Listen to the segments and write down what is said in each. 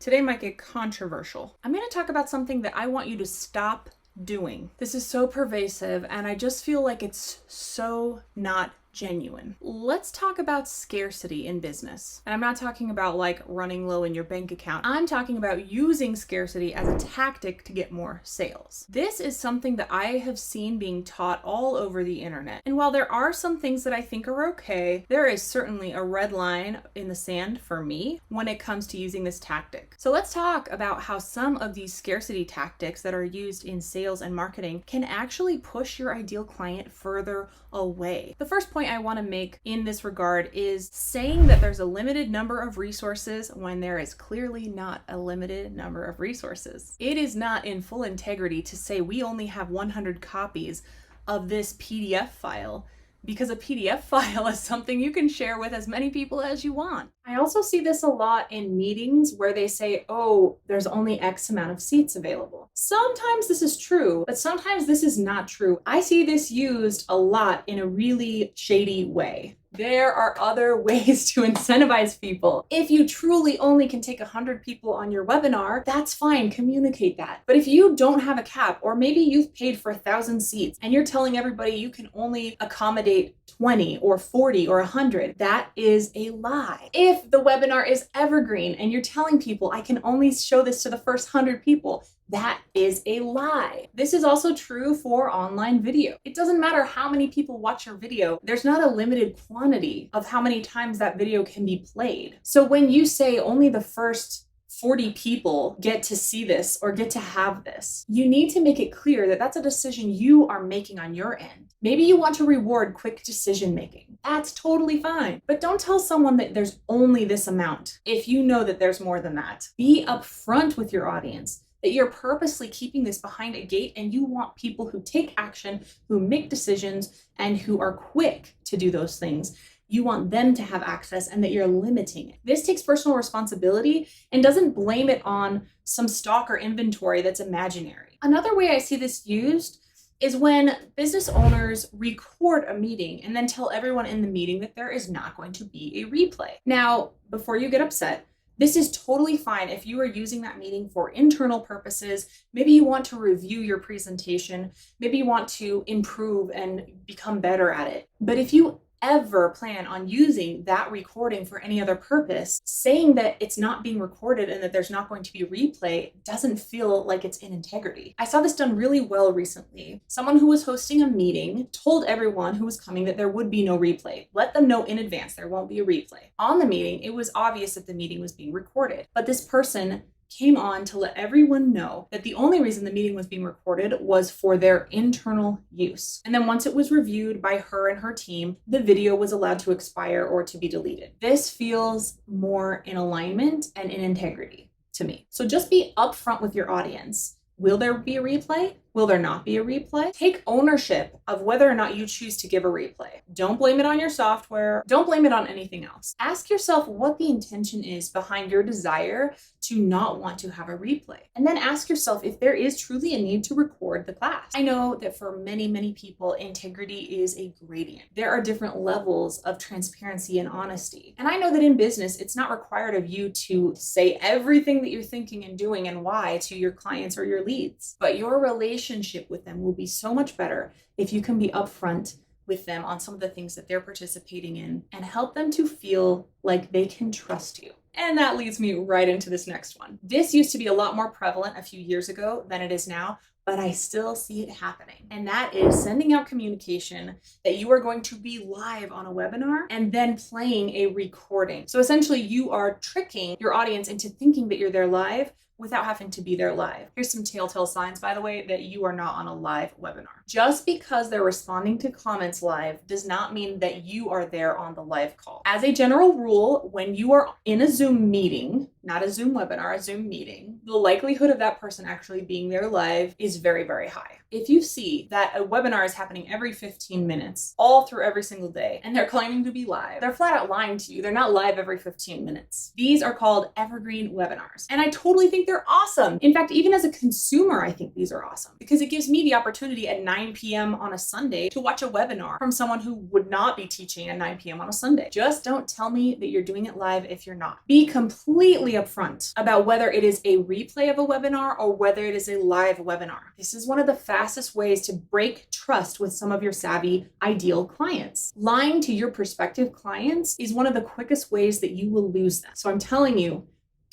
Today might get controversial. I'm going to talk about something that I want you to stop doing. This is so pervasive, and I just feel like it's so not genuine. Let's talk about scarcity in business. And I'm not talking about like running low in your bank account. I'm talking about using scarcity as a tactic to get more sales. This is something that I have seen being taught all over the internet. And while there are some things that I think are okay, there is certainly a red line in the sand for me when it comes to using this tactic. So let's talk about how some of these scarcity tactics that are used in sales and marketing can actually push your ideal client further away. The first point I want to make in this regard is saying that there's a limited number of resources when there is clearly not a limited number of resources. It is not in full integrity to say we only have 100 copies of this PDF file, because a PDF file is something you can share with as many people as you want. I also see this a lot in meetings where they say, oh, there's only X amount of seats available. Sometimes this is true, but sometimes this is not true. I see this used a lot in a really shady way. There are other ways to incentivize people. If you truly only can take 100 people on your webinar, that's fine, communicate that. But if you don't have a cap, or maybe you've paid for 1,000 seats and you're telling everybody you can only accommodate 20 or 40 or 100, that is a lie. If the webinar is evergreen and you're telling people I can only show this to the first 100 people, that is a lie. This is also true for online video. It doesn't matter how many people watch your video. There's not a limited quantity of how many times that video can be played. So when you say only the first 40 people get to see this or get to have this, you need to make it clear that that's a decision you are making on your end. Maybe you want to reward quick decision making. That's totally fine. But don't tell someone that there's only this amount if you know that there's more than that. Be upfront with your audience that you're purposely keeping this behind a gate and you want people who take action, who make decisions, and who are quick to do those things. You want them to have access and that you're limiting it. This takes personal responsibility and doesn't blame it on some stock or inventory that's imaginary. Another way I see this used is when business owners record a meeting and then tell everyone in the meeting that there is not going to be a replay. Now, before you get upset, this is totally fine if you are using that meeting for internal purposes. Maybe you want to review your presentation. Maybe you want to improve and become better at it. But if you ever plan on using that recording for any other purpose, saying that it's not being recorded and that there's not going to be a replay doesn't feel like it's in integrity. I saw this done really well recently. Someone who was hosting a meeting told everyone who was coming that there would be no replay. Let them know in advance there won't be a replay. On the meeting, it was obvious that the meeting was being recorded, but this person came on to let everyone know that the only reason the meeting was being recorded was for their internal use. And then once it was reviewed by her and her team, the video was allowed to expire or to be deleted. This feels more in alignment and in integrity to me. So just be upfront with your audience. Will there be a replay? Will there not be a replay? Take ownership of whether or not you choose to give a replay. Don't blame it on your software. Don't blame it on anything else. Ask yourself what the intention is behind your desire to not want to have a replay. And then ask yourself if there is truly a need to record the class. I know that for many, many people, integrity is a gradient. There are different levels of transparency and honesty. And I know that in business, it's not required of you to say everything that you're thinking and doing and why to your clients or your leads. But your relationship with them will be so much better if you can be upfront with them on some of the things that they're participating in and help them to feel like they can trust you. And that leads me right into this next one. This used to be a lot more prevalent a few years ago than it is now, but I still see it happening. And that is sending out communication that you are going to be live on a webinar and then playing a recording. So essentially you are tricking your audience into thinking that you're there live without having to be there live. Here's some telltale signs, by the way, that you are not on a live webinar. Just because they're responding to comments live does not mean that you are there on the live call. As a general rule, when you are in a Zoom meeting, not a Zoom webinar, a Zoom meeting, the likelihood of that person actually being there live is very, very high. If you see that a webinar is happening every 15 minutes, all through every single day, and they're claiming to be live, they're flat out lying to you. They're not live every 15 minutes. These are called evergreen webinars. And I totally think they're awesome. In fact, even as a consumer, I think these are awesome because it gives me the opportunity at 9 p.m. on a Sunday to watch a webinar from someone who would not be teaching at 9 p.m. on a Sunday. Just don't tell me that you're doing it live if you're not. Be completely upfront about whether it is a replay of a webinar or whether it is a live webinar. This is one of the fastest ways to break trust with some of your savvy ideal clients. Lying to your prospective clients is one of the quickest ways that you will lose them. So I'm telling you,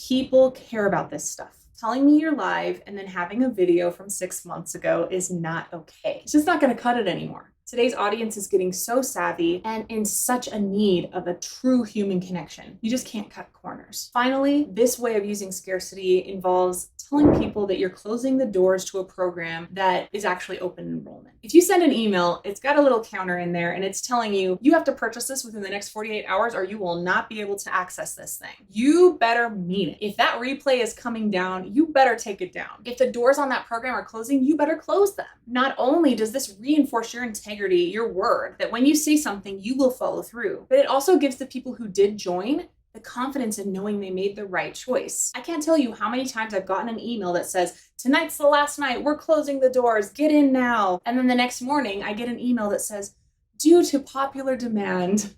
people care about this stuff. Telling me you're live and then having a video from 6 months ago is not okay. It's just not going to cut it anymore. Today's audience is getting so savvy and in such a need of a true human connection. You just can't cut corners. Finally, this way of using scarcity involves telling people that you're closing the doors to a program that is actually open enrollment. If you send an email, it's got a little counter in there and it's telling you, you have to purchase this within the next 48 hours or you will not be able to access this thing. You better mean it. If that replay is coming down, you better take it down. If the doors on that program are closing, you better close them. Not only does this reinforce your integrity, your word, that when you say something, you will follow through, but it also gives the people who did join the confidence in knowing they made the right choice. I can't tell you how many times I've gotten an email that says, tonight's the last night, we're closing the doors, get in now. And then the next morning I get an email that says, due to popular demand,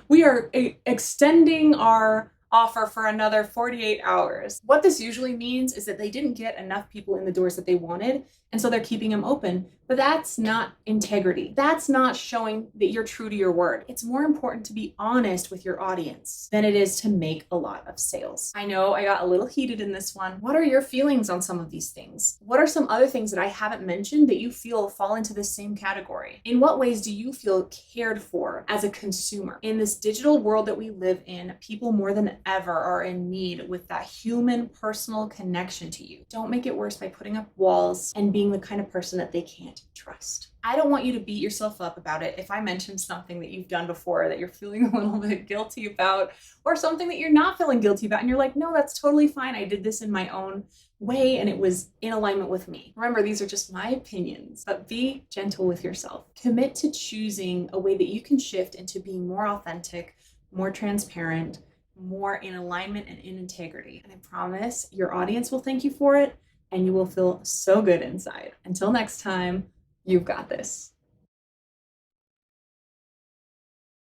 we are extending our offer for another 48 hours. What this usually means is that they didn't get enough people in the doors that they wanted, and so they're keeping them open. But that's not integrity. That's not showing that you're true to your word. It's more important to be honest with your audience than it is to make a lot of sales. I know I got a little heated in this one. What are your feelings on some of these things? What are some other things that I haven't mentioned that you feel fall into this same category? In what ways do you feel cared for as a consumer? In this digital world that we live in, people more than ever are in need with that human, personal connection to you. Don't make it worse by putting up walls and being the kind of person that they can't trust. I don't want you to beat yourself up about it if I mention something that you've done before that you're feeling a little bit guilty about, or something that you're not feeling guilty about and you're like, no, that's totally fine. I did this in my own way and it was in alignment with me. Remember, these are just my opinions, but be gentle with yourself. Commit to choosing a way that you can shift into being more authentic, more transparent, more in alignment and in integrity. And I promise your audience will thank you for it and you will feel so good inside. Until next time, you've got this.